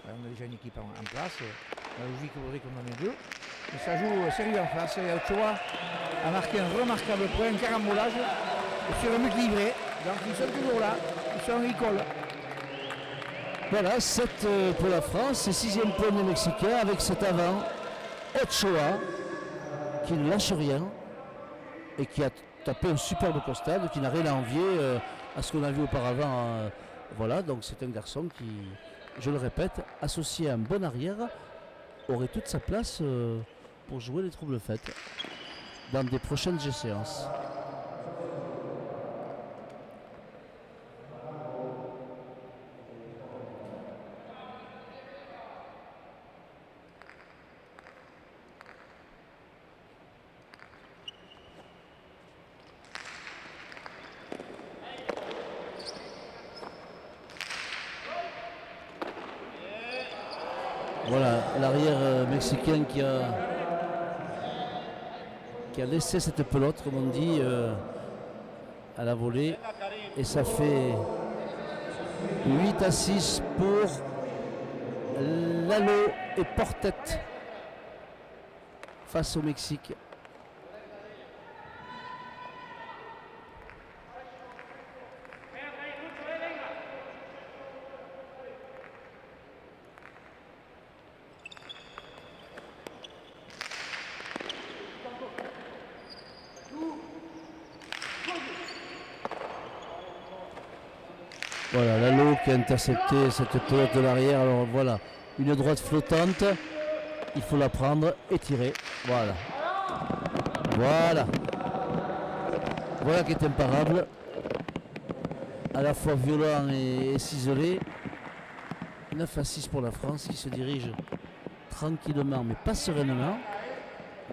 On a déjà une équipe en place, la logique voudrait qu'on en ait deux. Mais ça joue sérieux en face, et Ochoa a marqué un remarquable point, un carambolage sur un but livré. Donc ils sont toujours là, ils collent. Voilà, 7 pour la France, c'est 6e point des Mexicains avec cet avant Ochoa qui ne lâche rien et qui a tapé un superbe costade, qui n'a rien à envier à ce qu'on a vu auparavant. Voilà, donc c'est un garçon qui, je le répète, associé à un bon arrière, aurait toute sa place pour jouer les troubles fêtes dans des prochaines séances. l'arrière mexicain qui a laissé cette pelote, comme on dit, à la volée. Et ça fait 8-6 pour Lalo et Portet face au Mexique. Voilà, Lalo qui a intercepté cette pelote de l'arrière. Alors voilà, une droite flottante. Il faut la prendre et tirer. Voilà. Voilà. Voilà qui est imparable. À la fois violent et ciselé. 9-6 pour la France qui se dirige tranquillement mais pas sereinement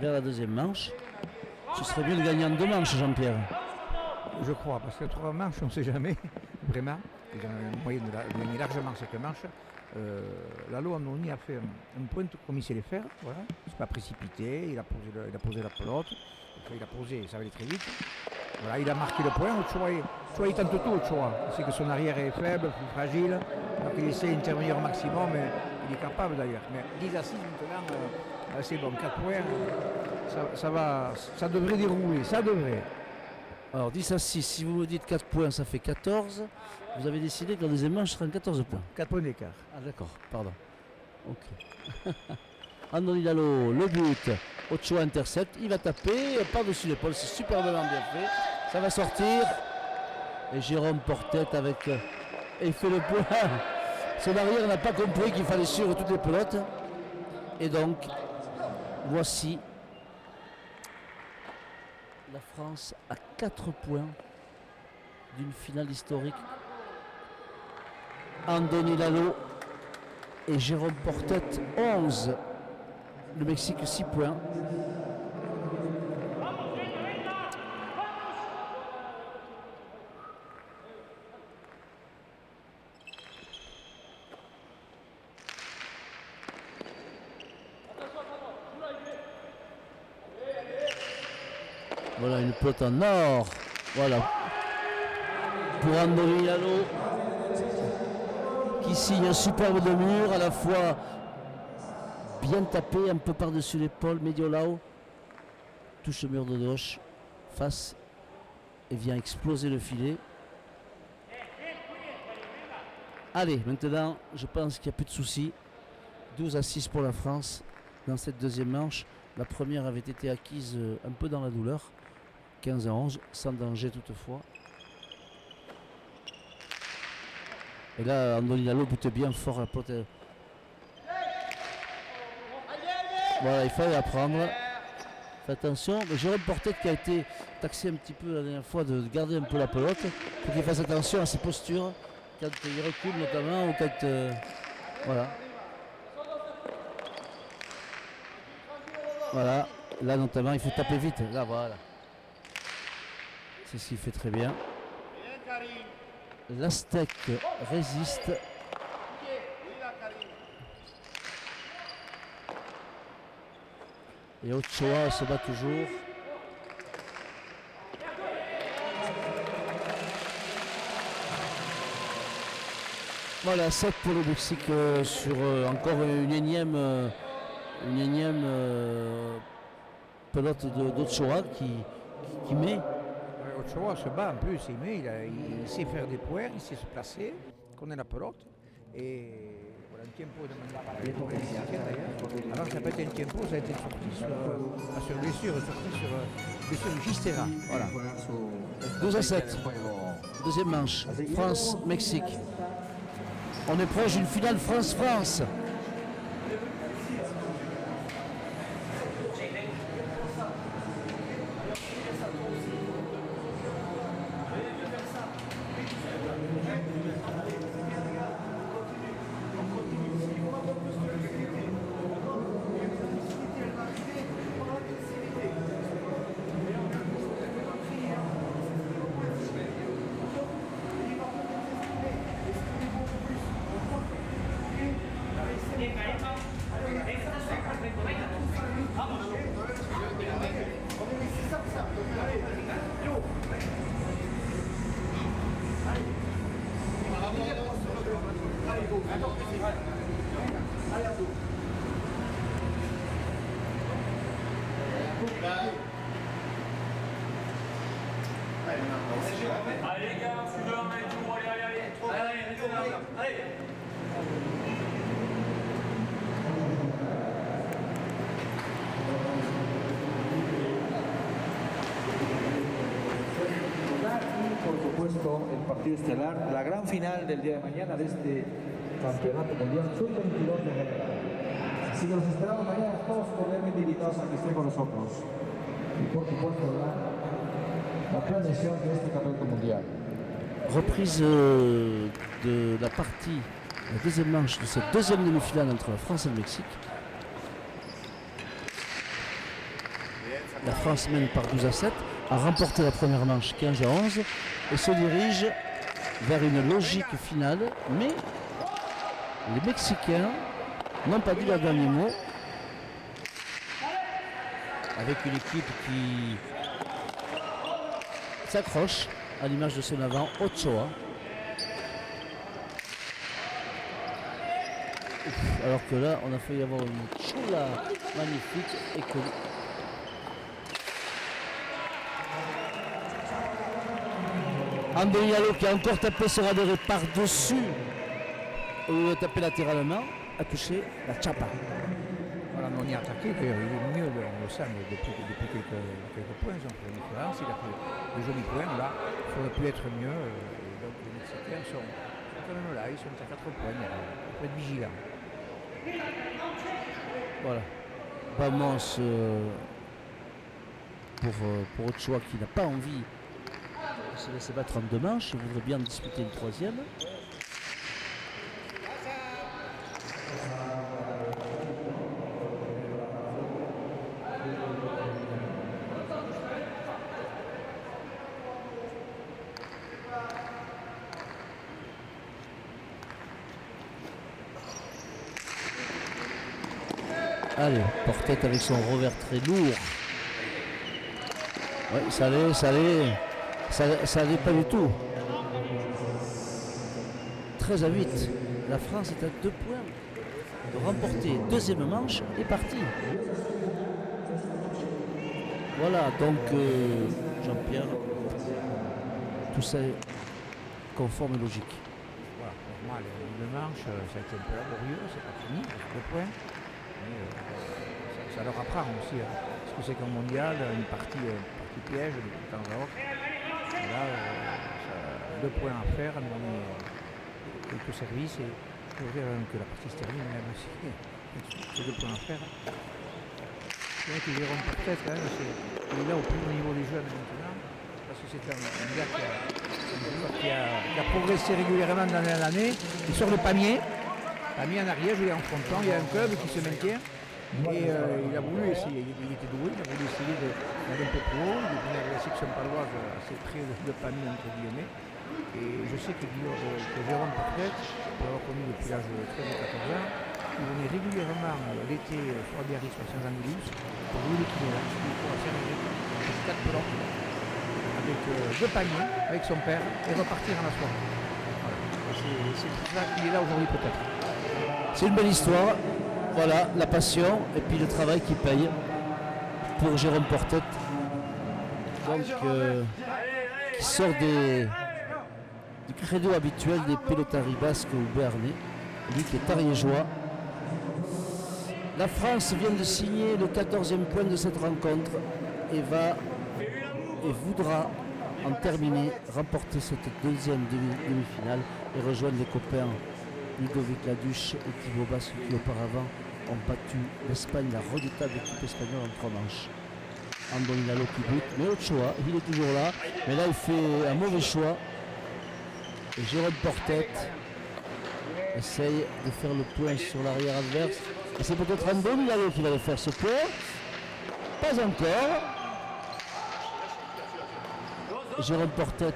vers la deuxième manche. Ce serait bien de gagner en 2 manches, Jean-Pierre. Je crois, parce que 3 manches, on ne sait jamais, vraiment. Ils ont un moyen de gagner largement cette manche. Lalo Andoni a fait un point comme il sait le faire. Voilà. Il ne s'est pas précipité, il a posé la pelote. Enfin, il a posé, ça va aller très vite. Voilà, il a marqué le point. Ochoa, il tente tout, Ochoa. Il sait que son arrière est faible, plus fragile. Donc il essaie d'intervenir au maximum, mais il est capable d'ailleurs. Mais 10-6 maintenant, c'est bon, 4 points, ça devrait dérouler, ça devrait. Alors 10-6, si vous me dites 4 points, ça fait 14. Vous avez décidé que la deuxième manche sera en 14 points. 4 points d'écart. Ah d'accord, pardon. Ok. Andoni Lalo, le but. Ochoa intercepte, il va taper par-dessus l'épaule, c'est superbement bien fait. Ça va sortir. Et Jérôme Portet avec... Et il fait le point. Son arrière n'a pas compris qu'il fallait suivre toutes les pelotes. Et donc, voici la France à 4 points d'une finale historique. Andoni Lalo et Jérôme Portet 11. Le Mexique 6 points. Voilà une pelote en or. Voilà. Pour Andoni Lalo qui signe un superbe de mur, à la fois bien tapé, un peu par-dessus l'épaule, Mediolao touche le mur de gauche, face et vient exploser le filet. Allez, maintenant, je pense qu'il n'y a plus de soucis. 12-6 pour la France dans cette deuxième manche. La première avait été acquise un peu dans la douleur. 15-11, sans danger toutefois. Et là, Andoni Lalo bute bien fort la pelote. Voilà, il fallait apprendre. Faites attention. Mais Jérôme Portet qui a été taxé un petit peu la dernière fois de garder un peu la pelote. Il faut qu'il fasse attention à ses postures. Quand il recule notamment ou quand... voilà. Voilà. Là notamment, il faut taper vite. Là, voilà. C'est ce qu'il fait très bien. L'Aztèque résiste. Et Ochoa se bat toujours. Voilà, 7 pour le Mexique sur encore une énième pelote d'Ochoa qui met. Ochoa se bat un peu, il sait faire des points, il sait se placer, connaît la pelote. Et voilà, un tempo d'ailleurs. Avant ça peut être un tempo, ça a été sorti sur blessure, de Gistera. Voilà. 12-7. Deuxième manche. France-Mexique. On est proche d'une finale France-France. Por supuesto, el partido estelar, la gran final del día de mañana de este Campeonato Mundial Sub-22 de Guerra. Así que los esperamos mañana todos cordialmente invitados a que estén con nosotros. Y por supuesto, la transmisión de este Campeonato Mundial. Reprise de la partie, la deuxième manche de cette deuxième demi-finale entre la France et le Mexique. La France mène par 12-7, a remporté la première manche 15-11 et se dirige vers une logique finale, mais les Mexicains n'ont pas dit leur dernier mot, avec une équipe qui s'accroche à l'image de son avant, Ochoa. Alors que là, on a failli avoir une choula magnifique et que... André Yalo qui a encore tapé ce radéré par-dessus, au lieu de taper latéralement, a touché la chapa. Voilà, mais on y a attaqué, il est mieux, on le sait, mais depuis quelques points, ils ont fait une différence, il a fait de jolis points, là, ça aurait pu être mieux, et donc les Mexicains sont quand même là, ils sont à 4 points, il faut être vigilant. Voilà. Vamos pour Ochoa qui n'a pas envie de se laisser battre en deux manches, il voudrait bien disputer une troisième. Allez, Portet avec son revers très lourd. Oui, ça allait pas du tout. 13-8. La France est à 2 points de remporter deuxième manche et partie. Voilà, donc Jean-Pierre, tout ça est conforme et logique. Voilà, normal, une manche, ça a été un peu laborieux, c'est pas fini, 2 points. Ça leur apprend aussi ce que c'est qu'un mondial, une partie piège de temps à autre. Et là, 2 points à faire, quelques services et je veux dire que la partie se termine même aussi. C'est 2 points à faire. C'est vrai que Jérôme Portet, quand même, il est là au plus haut niveau des jeux maintenant, parce que c'est un gars qui a progressé régulièrement d'année en année. Il sort le panier en arrière, joué en fronton, il y a un club qui se maintient. Et il a voulu essayer, il était doué, il a voulu essayer d'aller un peu plus haut, il est venu à la section paloise assez près de Pamiers entre guillemets. Et je sais que Jérôme Portet, pour l'avoir connu depuis l'âge de 13 ou 14 ans, il venait régulièrement l'été sur Biarritz à Saint-Jean-de-Luz pour jouer le kiné là, pour la faire 4 pelotes avec 2 paniers, avec son père, et repartir en la soirée. Voilà. C'est pour ça qu'il est là aujourd'hui peut-être. C'est une belle histoire. Voilà, la passion et puis le travail qui paye pour Jérôme Portet. Donc, qui sort du credo habituel des pelotari basques ou béarnais. Lui qui est ariégeois. La France vient de signer le 14e point de cette rencontre et voudra en terminer, remporter cette deuxième demi-finale et rejoindre les copains Ludovic Laduche et Thibaut Basque qui auparavant ont battu l'Espagne, la redoutable équipe espagnole en 3 manches. Andoni Lalo qui bute, mais Ochoa, il est toujours là, mais là il fait un mauvais choix. Et Jérôme Portet essaye de faire le point sur l'arrière adverse. Et c'est peut-être Andoni Lalo qui va le faire ce point. Pas encore. Jérôme Portet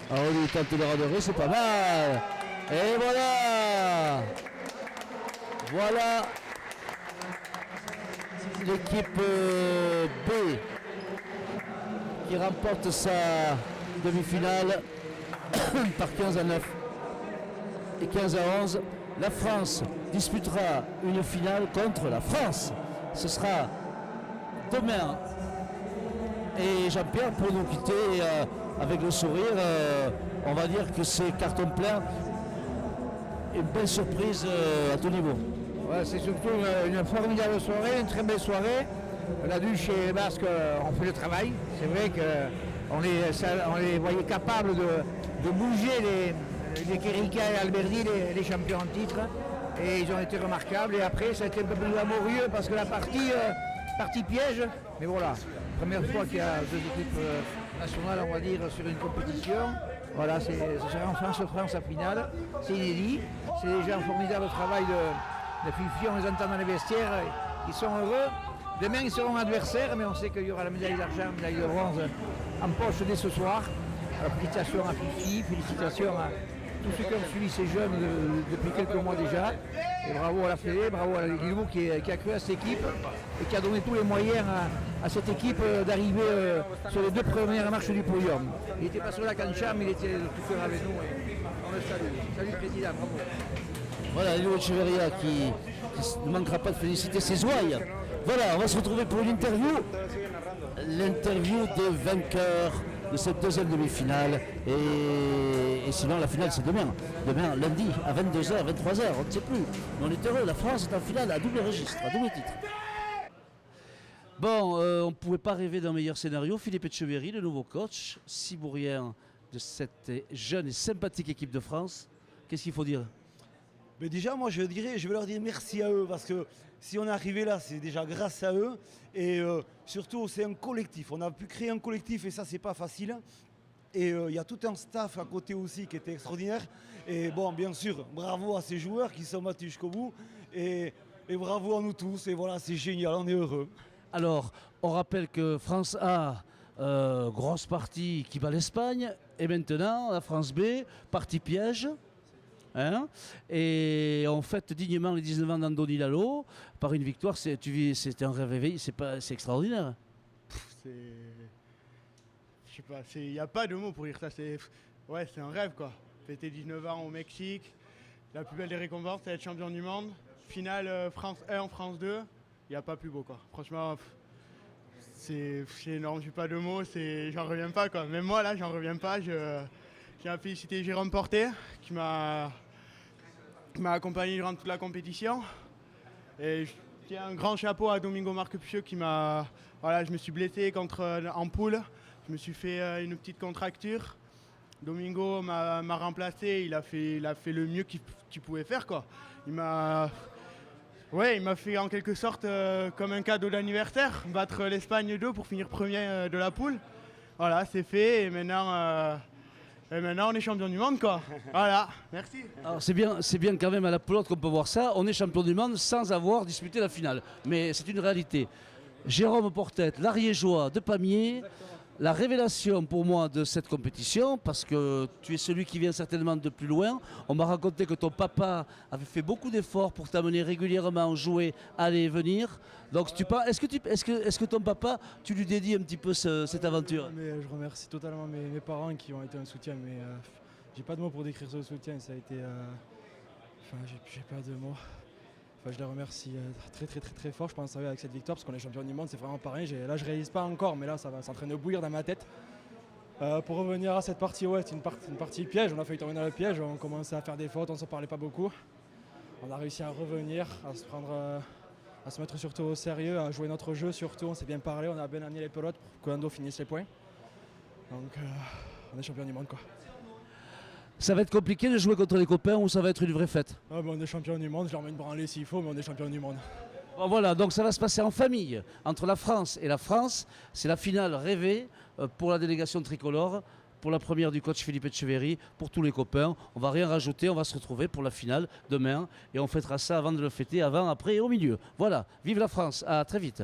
a relu tente de radorer, c'est pas mal. Et voilà. Voilà l'équipe B qui remporte sa demi-finale par 15-9 et 15-11. La France disputera une finale contre la France. Ce sera demain. Et Jean-Pierre, pour nous quitter avec le sourire, on va dire que c'est carton plein. Une belle surprise à tout niveau. Ouais, c'est surtout une formidable soirée, une très belle soirée. Là-dessus, chez les Basques, on fait le travail. C'est vrai qu'on les voyait capables de bouger les Querica et Alberdi, les champions en titre. Et ils ont été remarquables. Et après, ça a été un peu plus laborieux parce que la partie piège. Mais voilà, première fois qu'il y a deux équipes nationales, on va dire, sur une compétition. Voilà, ce sera en France à finale. C'est inédit. C'est déjà un formidable travail de Fifi. On les entend dans les vestiaires. Ils sont heureux. Demain, ils seront adversaires, mais on sait qu'il y aura la médaille d'argent, la médaille de bronze en poche dès ce soir. Alors, félicitations à Fifi, félicitations à tous ceux qui ont suivi ces jeunes depuis quelques mois déjà. Et bravo à la Fédé, bravo à Guillemot qui a cru à cette équipe et qui a donné tous les moyens à cette équipe d'arriver sur les 2 premières marches du podium. Il n'était pas sur la cancha, mais il était de tout cœur avec nous. Et on le salue. Salut président, bravo. Voilà, Léo Echeverria qui ne manquera pas de féliciter ses ouailles. Voilà, on va se retrouver pour une interview. L'interview des vainqueurs de cette deuxième demi-finale. Et sinon, la finale, c'est demain. Demain, lundi, à 22h, 23h, on ne sait plus. Mais on est heureux, la France est en finale à double registre, à double titre. Bon, on ne pouvait pas rêver d'un meilleur scénario. Philippe Etcheverry, le nouveau coach, cibourien de cette jeune et sympathique équipe de France. Qu'est-ce qu'il faut dire ? Mais déjà, moi, je vais leur dire merci à eux parce que si on est arrivé là, c'est déjà grâce à eux. Et surtout, c'est un collectif. On a pu créer un collectif et ça, c'est pas facile. Et il y a tout un staff à côté aussi qui était extraordinaire. Et bon, bien sûr, bravo à ces joueurs qui sont battus jusqu'au bout. Et bravo à nous tous. Et voilà, c'est génial, on est heureux. Alors, on rappelle que France A, grosse partie qui bat l'Espagne. Et maintenant, la France B, partie piège. Hein, et on fête dignement les 19 ans d'Andoni Lalo par une victoire. C'est un rêve éveillé, c'est extraordinaire. Je sais pas, il n'y a pas de mots pour dire ça. C'est un rêve quoi. Fêter 19 ans au Mexique, la plus belle des récompenses, c'est être champion du monde. Finale France 1, France 2, il n'y a pas plus beau quoi. Franchement, c'est énorme, j'ai pas de mots, j'en reviens pas quoi. Même moi là, j'en reviens pas. J'ai à féliciter Jérôme Portet qui m'a accompagné durant toute la compétition. Et je tiens un grand chapeau à Domingo Marquepieux qui m'a... Voilà, je me suis blessé en poule. Je me suis fait une petite contracture. Domingo m'a remplacé, il a fait le mieux qu'il pouvait faire quoi. Il m'a fait en quelque sorte comme un cadeau d'anniversaire, battre l'Espagne 2 pour finir premier de la poule. Voilà, c'est fait et maintenant on est champion du monde quoi. Voilà, merci. Alors c'est bien quand même à la pelote qu'on peut voir ça. On est champion du monde sans avoir disputé la finale. Mais c'est une réalité. Jérôme Portet, l'Ariégeois de Pamiers, la révélation pour moi de cette compétition, parce que tu es celui qui vient certainement de plus loin. On m'a raconté que ton papa avait fait beaucoup d'efforts pour t'amener régulièrement jouer, aller et venir. Donc est-ce que ton papa, tu lui dédies un petit peu cette aventure? Mais je remercie totalement mes parents qui ont été un soutien, mais j'ai pas de mots pour décrire ce soutien. Ça a été, j'ai pas de mots. Je les remercie très fort, je pense, avec cette victoire, parce qu'on est champion du monde, c'est vraiment pareil. Là, je réalise pas encore, mais là, ça va s'entraîner de bouillir dans ma tête. Pour revenir à cette partie, ouais, c'est une partie piège. On a failli tomber dans le piège, on commençait à faire des fautes, on ne se parlait pas beaucoup. On a réussi à revenir, à se mettre surtout au sérieux, à jouer notre jeu surtout. On s'est bien parlé, on a bien amené les pelotes pour que Ando finisse les points. Donc, on est champion du monde, quoi. Ça va être compliqué de jouer contre les copains ou ça va être une vraie fête? On est champion du monde, je leur mets une branlée s'il faut, mais on est champion du monde. Bon, voilà, donc ça va se passer en famille entre la France et la France. C'est la finale rêvée pour la délégation tricolore, pour la première du coach Philippe Etcheverry, pour tous les copains. On va rien rajouter, on va se retrouver pour la finale demain et on fêtera ça avant de le fêter, avant, après et au milieu. Voilà, vive la France, à très vite.